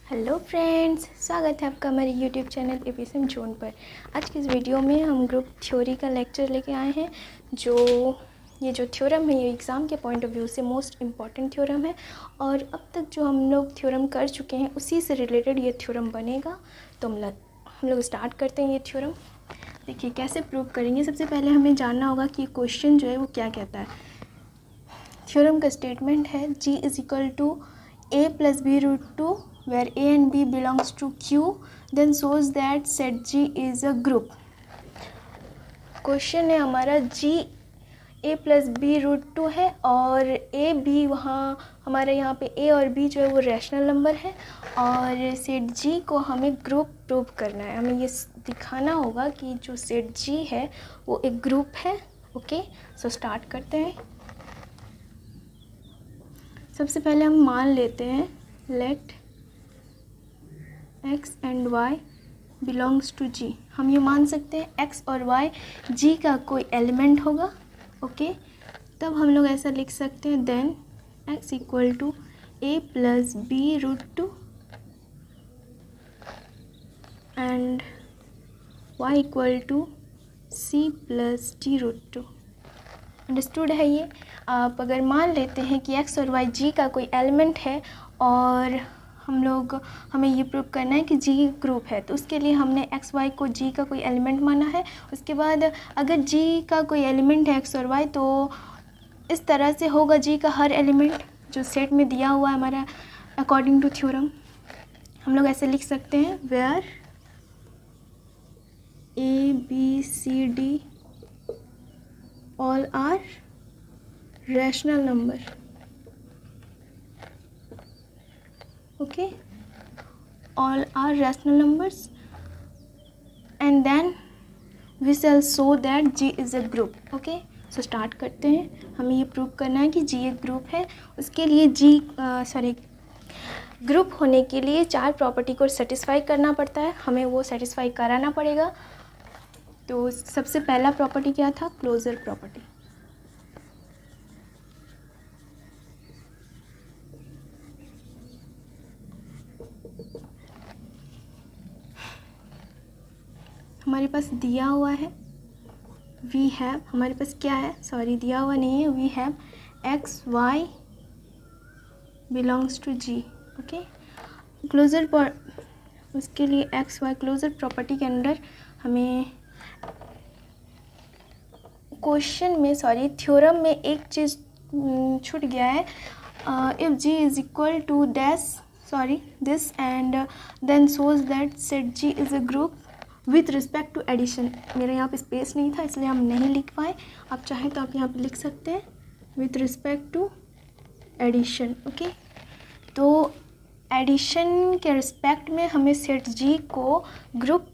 Hello friends, स्वागत है आपका हमारे यूट्यूब चैनल एपीएसएम जोन पर। आज की इस वीडियो में हम ग्रुप थ्योरी का लेक्चर लेके आए हैं। ये जो थ्योरम है ये एग्ज़ाम के पॉइंट ऑफ व्यू से मोस्ट इम्पॉर्टेंट थ्योरम है और अब तक जो हम लोग थ्योरम कर चुके हैं उसी से रिलेटेड ये थ्योरम बनेगा। तो हम लोग स्टार्ट करते हैं ये थ्योरम। देखिए कैसे प्रूव करेंगे। सबसे पहले हमें जानना होगा कि क्वेश्चन जो है वो क्या कहता है। थ्योरम का स्टेटमेंट है G is equal to a plus b root 2 where a and b belongs to Q then shows that set G is a group। Question है हमारा G a plus b root 2 है और a b वहाँ हमारे यहाँ पे a और b जो है वो रैशनल नंबर है और सेट G को हमें ग्रुप प्रूव करना है। हमें ये दिखाना होगा कि जो सेट G है वो एक ग्रुप है। ओके, सो स्टार्ट करते हैं। सबसे पहले हम मान लेते हैं let x and y belongs to G। हम ये मान सकते हैं x और y G का कोई एलिमेंट होगा। ओके, तब हम लोग ऐसा लिख सकते हैं then x equal to a plus B root 2 and y equal to c plus d root 2। Understood है ये। आप अगर मान लेते हैं कि x और y G का कोई एलिमेंट है और हमें ये प्रूव करना है कि G ग्रुप है, तो उसके लिए हमने x y को G का कोई एलिमेंट माना है। उसके बाद अगर G का कोई एलिमेंट है x और y तो इस तरह से होगा G का हर एलिमेंट जो सेट में दिया हुआ है हमारा अकॉर्डिंग टू थ्योरम। हम लोग ऐसे लिख सकते हैं where A B C D all are rational number। okay, all are rational numbers and then we shall show that G is a group। okay, so start करते हैं। हमें ये प्रूव करना है कि G एक ग्रुप है। उसके लिए ग्रुप होने के लिए 4 प्रॉपर्टी को सेटिस्फाई करना पड़ता है, हमें वो सेटिस्फाई कराना पड़ेगा। तो सबसे पहला प्रॉपर्टी क्या था? Closure property. हमारे पास दिया हुआ है वी हैव, हमारे पास क्या है, सॉरी दिया हुआ नहीं है, we have X Y belongs to G. Okay, closure उसके लिए एक्स वाई क्लोजर प्रॉपर्टी के अंदर हमें क्वेश्चन में थ्योरम में एक चीज़ छूट गया है। If G is equal to this and then shows that set G is a group with respect to addition. मेरे यहाँ पे स्पेस नहीं था इसलिए हम नहीं लिख पाए। आप चाहें तो आप यहाँ पे लिख सकते हैं with respect to addition. Okay, तो एडिशन के रिस्पेक्ट में हमें सेट जी को ग्रुप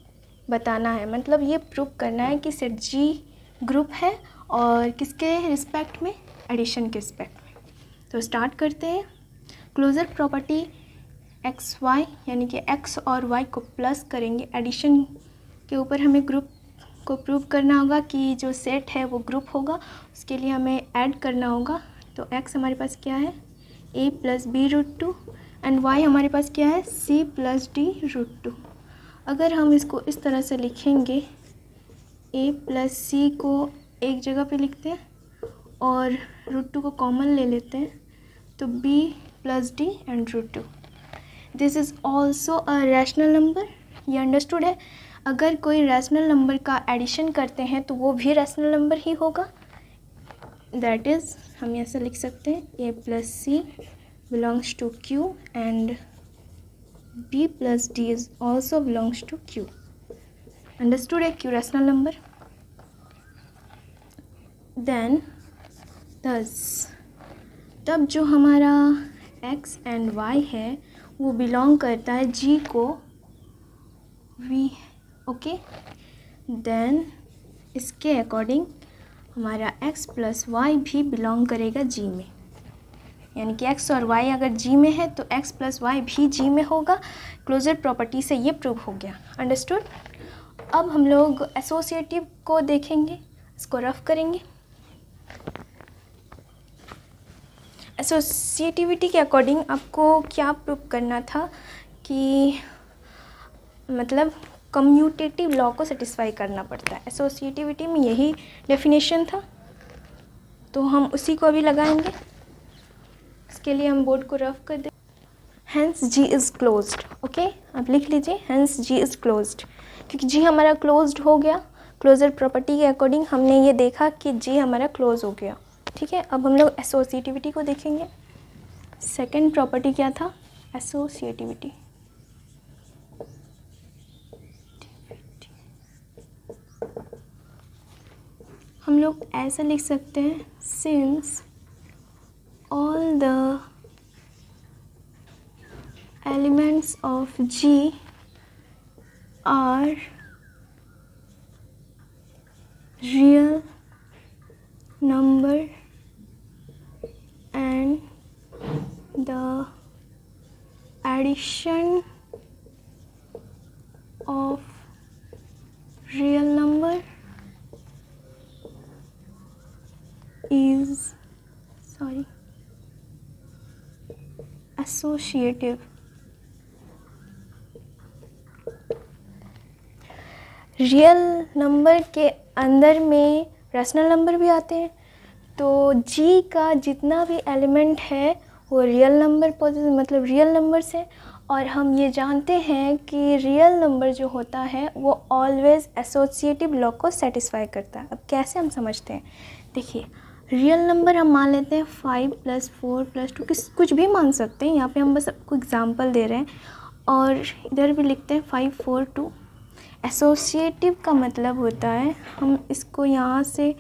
बताना है, मतलब ये प्रूव करना है कि सेट जी ग्रुप है और किसके रिस्पेक्ट में? एडिशन के रिस्पेक्ट में। तो स्टार्ट करते हैं। क्लोजर प्रॉपर्टी एक्स वाई यानी कि एक्स और वाई को प्लस करेंगे। एडिशन के ऊपर हमें ग्रुप को प्रूव करना होगा कि जो सेट है वो ग्रुप होगा। उसके लिए हमें ऐड करना होगा। तो एक्स हमारे पास क्या है? a plus B root 2 and Y हमारे पास क्या है? c plus D root 2। अगर हम इसको इस तरह से लिखेंगे a प्लस सी को एक जगह पे लिखते हैं और रूट 2 को कॉमन ले लेते हैं तो b plus D and root 2। This is also a rational number. ये अंडरस्टूड है। अगर कोई रैशनल नंबर का एडिशन करते हैं तो वो भी रैशनल नंबर ही होगा। दैट इज़ हम ऐसे लिख सकते हैं a plus C belongs to q and b plus D is also belongs to q। Understood है? q rational number. देन तब जो हमारा x एंड y है वो बिलोंग करता है g को v। ओके, देन इसके अकॉर्डिंग हमारा x प्लस वाई भी बिलोंग करेगा g में, यानी कि x और y अगर g में है तो x प्लस वाई भी g में होगा। क्लोजर प्रॉपर्टी से ये प्रूव हो गया। अंडरस्टूड। अब हम लोग एसोसिएटिव को देखेंगे, इसको रफ करेंगे। एसोसिएटिविटी के अकॉर्डिंग आपको क्या प्रूव करना था कि मतलब कम्यूटेटिव लॉ को सेटिस्फाई करना पड़ता है। एसोसिएटिविटी में यही डेफिनेशन था, तो हम उसी को अभी लगाएंगे। इसके लिए हम बोर्ड को रफ कर दें। Hence G is closed. Okay, अब लिख लीजिए हैंस जी इज़ क्लोज्ड, क्योंकि जी हमारा क्लोज्ड हो गया। क्लोजर प्रॉपर्टी के अकॉर्डिंग हमने ये देखा कि जी हमारा क्लोज हो गया। ठीक है, अब हम लोग एसोसिएटिविटी को देखेंगे। सेकेंड प्रॉपर्टी क्या था? एसोसिएटिविटी। हम लोग ऐसा लिख सकते हैं, since all the elements of G are real number and the addition of real number is associative. Real number के अंदर में रैशनल नंबर भी आते हैं, तो जी का जितना भी एलिमेंट है वो रियल नंबर मतलब रियल नंबर्स है। और हम ये जानते हैं कि रियल नंबर जो होता है वो ऑलवेज एसोसिएटिव लॉ को सेटिस्फाई करता है। अब कैसे हम समझते हैं, देखिए रियल नंबर हम मान लेते हैं 5 + 4 + 2, कुछ भी मान सकते हैं। यहाँ पे हम बस आपको एग्जांपल दे रहे हैं, और इधर भी लिखते हैं 5 4 2। एसोसिएटिव का मतलब होता है हम इसको यहाँ से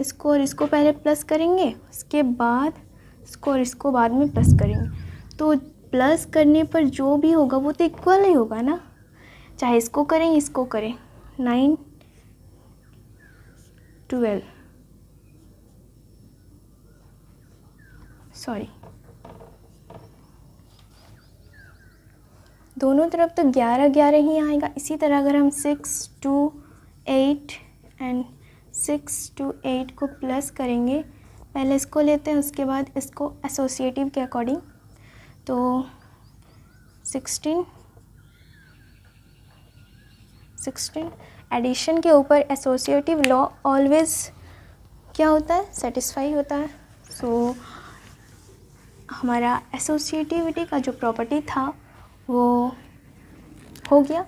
इसको और इसको पहले प्लस करेंगे, उसके बाद इसको और इसको बाद में प्लस करेंगे। तो प्लस करने पर जो भी होगा वो तो इक्वल ही होगा ना, चाहे इसको करें इसको करें। 9 12 सॉरी, दोनों तरफ तो 11 11 ही आएगा। इसी तरह अगर हम 6 2 8 एंड 6 2 8 को प्लस करेंगे, पहले इसको लेते हैं उसके बाद इसको एसोसिएटिव के अकॉर्डिंग, तो 16 एडिशन के ऊपर एसोसिएटिव लॉ ऑलवेज क्या होता है? सेटिस्फाई होता है। सो हमारा एसोसिएटिविटी का जो प्रॉपर्टी था वो हो गया।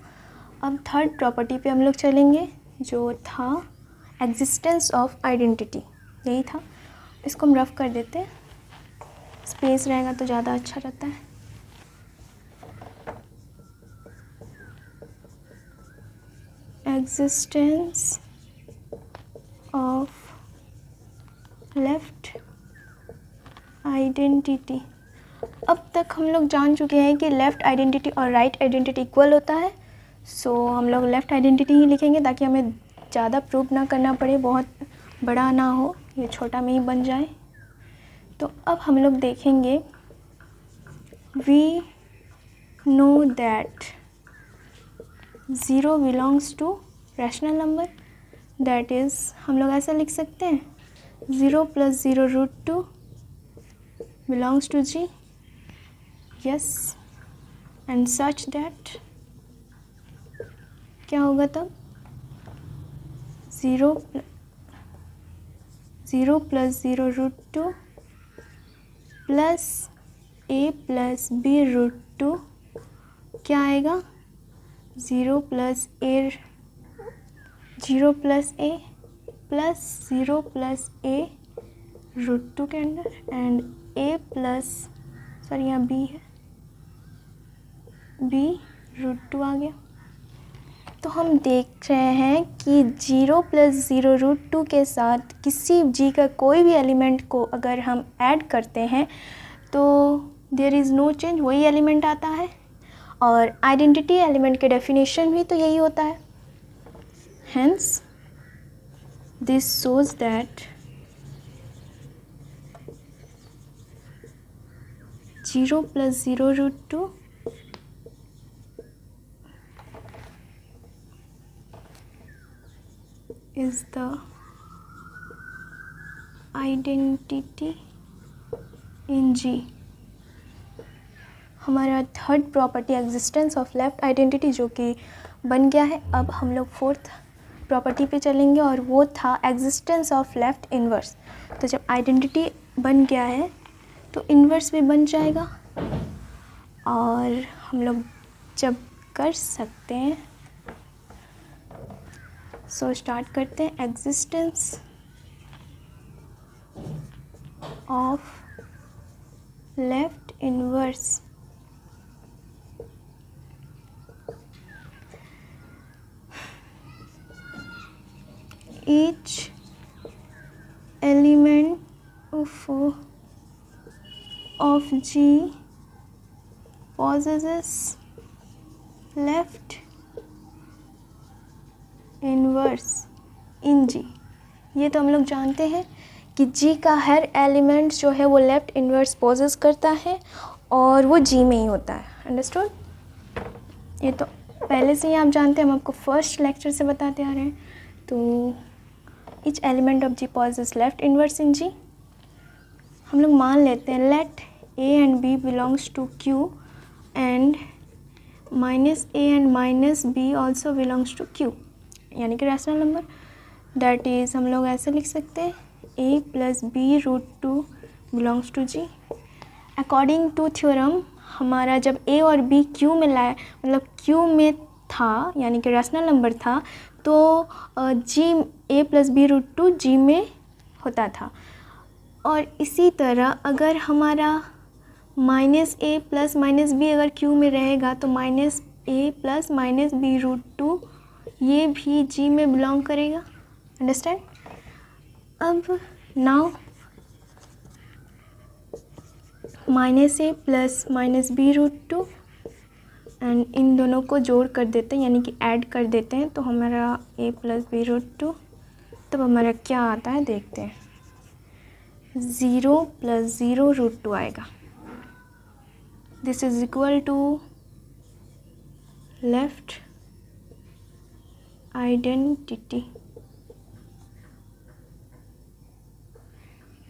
अब थर्ड प्रॉपर्टी पे हम लोग चलेंगे, जो था एग्जिस्टेंस ऑफ आइडेंटिटी। यही था, इसको हम रफ कर देते हैं, स्पेस रहेगा तो ज़्यादा अच्छा रहता है। Existence of left identity. अब तक हम लोग जान चुके हैं कि लेफ़्ट आइडेंटिटी और राइट आइडेंटिटी इक्वल होता है। सो हम लोग लेफ़्ट आइडेंटिटी ही लिखेंगे ताकि हमें ज़्यादा प्रूव ना करना पड़े, बहुत बड़ा ना हो, ये छोटा में ही बन जाए। तो अब हम लोग देखेंगे, we know that 0 belongs to rational number, that is हम लोग ऐसा लिख सकते हैं 0 + 0 √2 belongs to G. Yes, and such that क्या होगा तब? 0 + 0 √2 प्लस a + b √2 क्या आएगा? 0 + a √2 के अंदर, एंड a प्लस सॉरी यहाँ b है, b √2 आ गया। तो हम देख रहे हैं कि 0 + 0 √2 के साथ किसी g का कोई भी एलिमेंट को अगर हम ऐड करते हैं तो देयर इज़ नो चेंज, वही एलिमेंट आता है। और आइडेंटिटी एलिमेंट के डेफिनेशन भी तो यही होता है। Hence this shows that 0 + 0 √2 is the identity in G। हमारा third property existence of left identity जो कि बन गया है। अब हम लोग फोर्थ प्रॉपर्टी पे चलेंगे और वो था एग्जिस्टेंस ऑफ लेफ़्ट इन्वर्स। तो जब आइडेंटिटी बन गया है तो इन्वर्स भी बन जाएगा और हम लोग जब कर सकते हैं सो स्टार्ट करते हैं। Existence of left inverse each element of G possesses left inverse in G। ये तो हम लोग जानते हैं कि G का हर एलिमेंट जो है वो लेफ़्ट इन्वर्स पोजेस करता है और वो G में ही होता है। अंडरस्टूड? ये तो पहले से ही आप जानते हैं, हम आपको फर्स्ट लेक्चर से बताते आ रहे हैं। तो each element of G possesses left inverse in G। हम लोग मान लेते हैं let A and B belongs to Q and minus A and minus B also belongs to Q, यानी कि रैशनल नंबर। that is हम लोग ऐसे लिख सकते हैं A plus B root 2 belongs to G। According to theorem हमारा जब A और B Q में लाया, मतलब Q में था यानी कि रैशनल नंबर था, तो G A plus B root 2 G में होता था। और इसी तरह अगर हमारा minus A plus minus B अगर Q में रहेगा तो minus A plus minus B root 2 ये भी G में बिलोंग करेगा। अंडरस्टैंड? अब now minus A plus minus B root 2 and इन दोनों को जोड़ कर देते हैं यानी कि ऐड कर देते हैं तो हमारा A प्लस बी रूट 2, तब हमारा क्या आता है देखते हैं। 0 प्लस 0 रूट 2 आएगा। This is equal to left identity.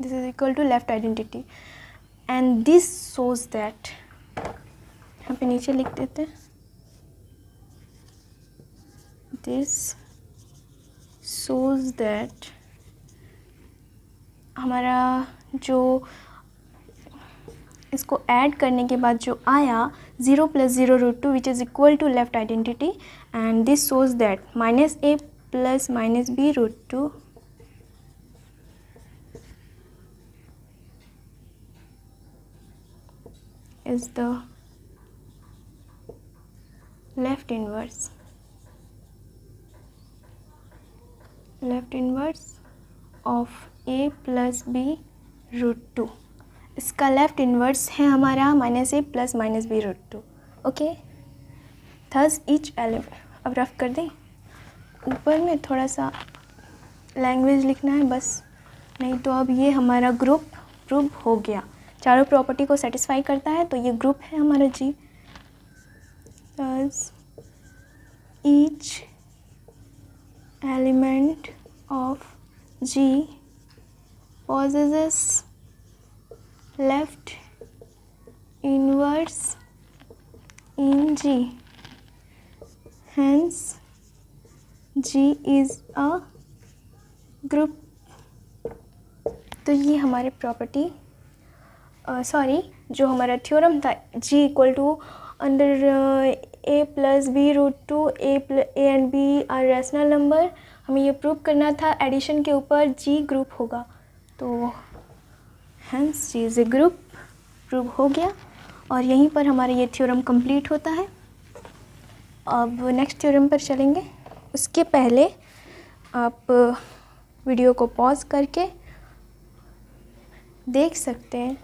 This is equal to left identity and this shows that, यहाँ पे नीचे लिख देते हैं, दिस shows that हमारा जो इसको ऐड करने के बाद जो आया 0 plus 0 root 2 which is equal to left identity and this shows that minus A plus minus B root 2 is the left inverse of A plus B root 2। इसका left inverse है हमारा minus A plus minus B root 2। Okay, thus each element, अब rough कर दें, ऊपर में थोड़ा सा लैंग्वेज लिखना है बस, नहीं तो अब ये हमारा ग्रुप प्रूव हो गया, चारों प्रॉपर्टी को सेटिस्फाई करता है तो ये ग्रुप है हमारा G। Thus each element of G possesses left inverse in G, hence G is a group। तो ये हमारे प्रॉपर्टी जो हमारा थ्योरम था G equal to under A plus B root 2 A and B are rational number, हमें ये prove करना था एडिशन के ऊपर G ग्रुप होगा, तो hence G is a group prove हो गया और यहीं पर हमारा ये थ्योरम कंप्लीट होता है। अब नेक्स्ट थ्योरम पर चलेंगे, उसके पहले आप वीडियो को पॉज करके देख सकते हैं